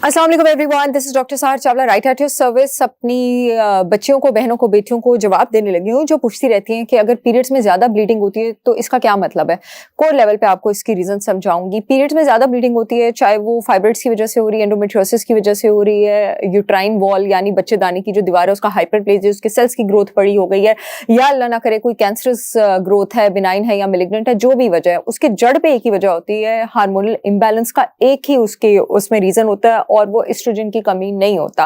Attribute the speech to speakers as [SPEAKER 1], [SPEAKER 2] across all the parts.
[SPEAKER 1] अस्सलाम वालेकुम everyone, this is doctor Sahar Chawla, right at your service. अपनी बच्चियों को, बहनों को, बेटियों को जवाब देने लगी हूँ जो पूछती रहती हैं कि अगर पीरियड्स में ज्यादा ब्लीडिंग होती है तो इसका क्या मतलब है। कोर लेवल पे आपको इसकी रीजन समझाऊंगी। पीरियड्स में ज्यादा ब्लीडिंग होती है, चाहे वो फाइब्रॉइड्स की वजह से हो रही है, एंडोमेट्रियोसिस की वजह से हो रही है, यूट्राइन वॉल यानी बच्चेदानी की जो दीवार है उसका हाइपरप्लेजिया, उसके सेल्स की ग्रोथ बड़ी हो गई है, या अल्लाह ना करे कोई कैंसरस ग्रोथ है, बिनाइन है या मेलिग्नेंट है, जो भी वजह है उसके जड़ पे एक ही वजह होती है, हार्मोनल इम्बैलेंस का एक ही उसके उसमें रीजन होता है, और वो एस्ट्रोजन की कमी नहीं होता,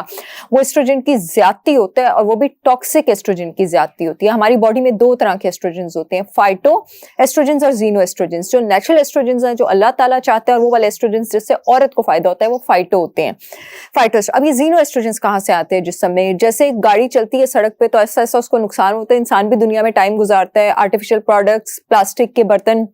[SPEAKER 1] वो एस्ट्रोजन की ज्यादती होता है, और वो भी टॉक्सिक एस्ट्रोजन की ज्यादती होती है। हमारी बॉडी में दो तरह के एस्ट्रोजन्स होते हैं, फाइटो एस्ट्रोजन्स और जीनो एस्ट्रोजन्स। जो नेचुरल एस्ट्रोजन्स हैं, जो अल्लाह ताला चाहता है, और वो वाले एस्ट्रोजन्स जिससे औरत को फायदा होता है, वो फाइटो होते हैं। फाइटो। अब ये जीनो एस्ट्रोजन्स कहाँ से आते हैं? जिस समय जैसे गाड़ी चलती है सड़क पे तो ऐसा ऐसा उसको नुकसान होता है, इंसान भी दुनिया में टाइम गुजारता है, आर्टिफिशियल प्रोडक्ट्स, प्लास्टिक के बर्तन,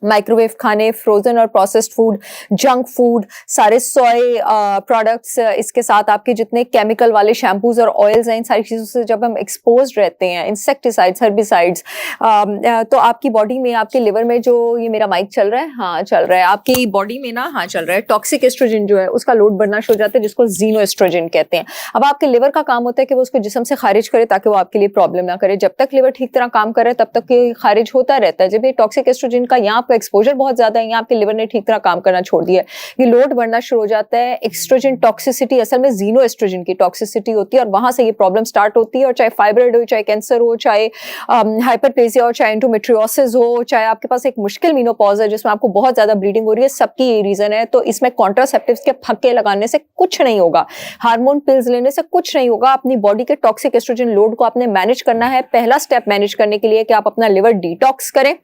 [SPEAKER 1] माइक्रोवेव खाने, फ्रोजन और प्रोसेस्ड फूड, जंक फूड, सारे सोय प्रोडक्ट्स, इसके साथ आपके जितने केमिकल वाले शैम्पूज और ऑयल्स हैं, इन सारी चीज़ों से जब हम एक्सपोज रहते हैं, इंसेक्टिसाइड्स, हर्बिसाइड्स, तो आपकी बॉडी में, आपके लिवर में जो, ये मेरा माइक चल रहा है, हाँ चल रहा है, आपकी बॉडी में ना, हाँ चल रहा है, टॉक्सिक एस्ट्रोजन जो है उसका लोड बढ़ना शुरू हो जाता है, जिसको जीनो एस्ट्रोजन कहते हैं। अब आपके लिवर का काम होता है कि वो उसको जिस्म से खारिज करे ताकि वो आपके लिए प्रॉब्लम ना करे। जब तक लिवर ठीक तरह काम कर रहा है तब तक ये खारिज होता रहता है। जब ये टॉक्सिक एस्ट्रोजन का यहाँ एक्सपोजर बहुत ज्यादा है, यहाँ आपके लिवर ने ठीक तरह काम करना छोड़ दिया, ये लोड बढ़ना शुरू हो जाता है। एस्ट्रोजन टॉक्सिसिटी असल में जीनो एस्ट्रोजन की टॉक्सिसिटी होती है, और वहां से ये प्रॉब्लम स्टार्ट होती है। और चाहे फाइब्रॉइड हो, चाहे कैंसर हो, चाहे हाइपरप्लेजिया हो, चाहे एंडोमेट्रियोसिस हो, चाहे आपके पास एक मुश्किल मीनोपॉज है जिसमें आपको बहुत ज्यादा ब्लीडिंग हो रही है, सबकी यही रीजन है। तो इसमें कॉन्ट्रासेप्टिव्स के फक्के लगाने से कुछ नहीं होगा, हार्मोन पिल्स लेने से कुछ नहीं होगा। अपनी बॉडी के टॉक्सिक एस्ट्रोजन लोड को आपने मैनेज करना है। पहला स्टेप मैनेज करने के लिए कि आप अपना लिवर डिटॉक्स करें।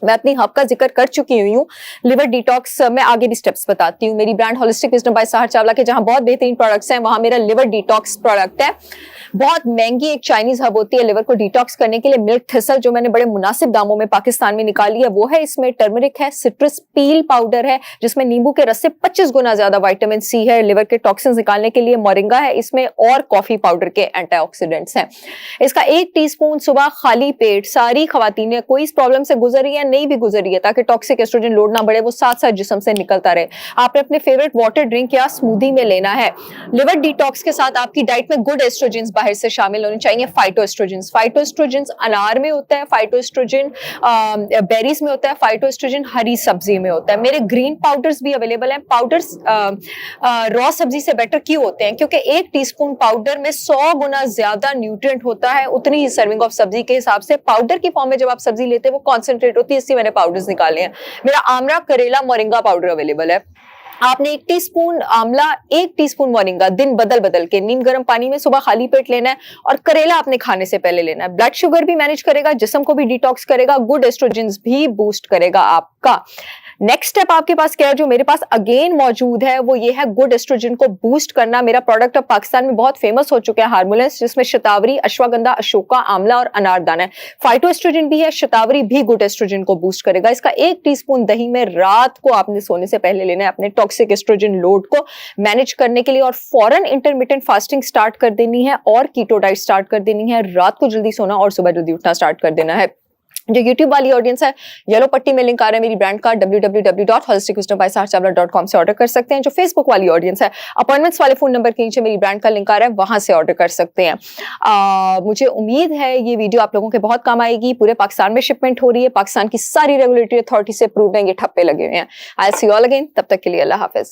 [SPEAKER 1] मैं अपनी हब का जिक्र कर चुकी हुई हूँ, लिवर डिटॉक्स में आगे भी स्टेप्स बताती हूँ। मेरी brand holistic wisdom by Sahar Chawla के जहाँ बहुत बेहतरीन प्रोडक्ट्स हैं, वहाँ मेरा लिवर डिटॉक्स प्रोडक्ट है। बहुत महंगी एक चाइनीज हब होती है लिवर को डिटॉक्स करने के लिए, मिल्क थिसल, जो मैंने बड़े मुनासिब दामों में पाकिस्तान में निकाली है वो है। इसमें टर्मरिक है, सिट्रस पील पाउडर है जिसमें नींबू के रस से 25 गुना ज्यादा विटामिन सी है, लिवर के टॉक्सिन्स निकालने के लिए मोरिंगा है इसमें, और कॉफी पाउडर के एंटीऑक्सीडेंट्स हैं। इसका 1 टीस्पून सुबह खाली पेट, सारी खवातीन कोई इस प्रॉब्लम से गुजर रही है, नहीं भी गुजर रही है, ताकि टॉक्सिक एस्ट्रोजन लोड ना बढ़े, वो साथ साथ जिस्म से निकलता रहे, आपने अपने फेवरेट वाटर ड्रिंक या स्मूदी में लेना है। लिवर डिटॉक्स के साथ आपकी डाइट में गुड एस्ट्रोजन बाहर से शामिल होने चाहिए। फाइटोएस्ट्रोजन, फाइटोएस्ट्रोजन अनार में होता है, फाइटोएस्ट्रोजन बेरीज में होता है, फाइटोएस्ट्रोजन हरी सब्जी में होता है। मेरे ग्रीन पाउडर्स भी अवेलेबल हैं। पाउडर्स रॉ सब्जी से बेटर क्यों होते हैं? क्योंकि 1 टीस्पून पाउडर में 100 गुना ज्यादा न्यूट्रिएंट होता है, उतनी ही सर्विंग ऑफ सब्जी के हिसाब से। पाउडर की फॉर्म में जब आप सब्जी लेते हैं वो कॉन्सेंट्रेट होती है, इसलिए मैंने पाउडर्स निकाले हैं। मेरा आमला, करेला, मोरिंगा पाउडर अवेलेबल है। आपने 1 टीस्पून आंवला, 1 टीस्पून मोरिंगा दिन बदल बदल के नीम गर्म पानी में सुबह खाली पेट लेना है, और करेला आपने खाने से पहले लेना है। ब्लड शुगर भी मैनेज करेगा, जिस्म को भी डिटॉक्स करेगा, गुड एस्ट्रोजन्स भी बूस्ट करेगा आपका। नेक्स्ट स्टेप आपके पास क्या है, जो मेरे पास अगेन मौजूद है, वो ये है गुड एस्ट्रोजन को बूस्ट करना। मेरा प्रोडक्ट अब पाकिस्तान में बहुत फेमस हो चुका है, हार्मोलेंस, जिसमें शतावरी, अश्वगंधा, अशोका, आंवला और अनारदाना है। फाइटो एस्ट्रोजन भी है, शतावरी भी गुड एस्ट्रोजन को बूस्ट करेगा। इसका 1 टीस्पून दही में रात को आपने सोने से पहले लेना है, अपने टॉक्सिक एस्ट्रोजन लोड को मैनेज करने के लिए, और फौरन इंटरमिटेंट फास्टिंग स्टार्ट कर देनी है, और कीटो डाइट स्टार्ट कर देनी है। रात को जल्दी सोना और सुबह जल्दी उठना स्टार्ट कर देना है। जो YouTube वाली ऑडियंस है, येलो पट्टी में लिंक आ रहा है मेरी ब्रांड का, www.holisticwisdombysaharchavla.com से ऑर्डर कर सकते हैं। जो फेसबुक वाली ऑडियंस है, अपॉइंटमेंट्स वाले फोन नंबर के नीचे मेरी ब्रांड का लिंक आ रहा है, वहां से ऑर्डर कर सकते हैं। मुझे उम्मीद है ये वीडियो आप लोगों के बहुत काम आएगी। पूरे पाकिस्तान में शिपमेंट हो रही है, पाकिस्तान की सारी रेगुलेटरी अथॉरिटी से अप्रूव्ड है, ये ठप्पे लगे हुए हैं। आई सी ऑल अगेन, तब तक के लिए अल्लाह हाफिज।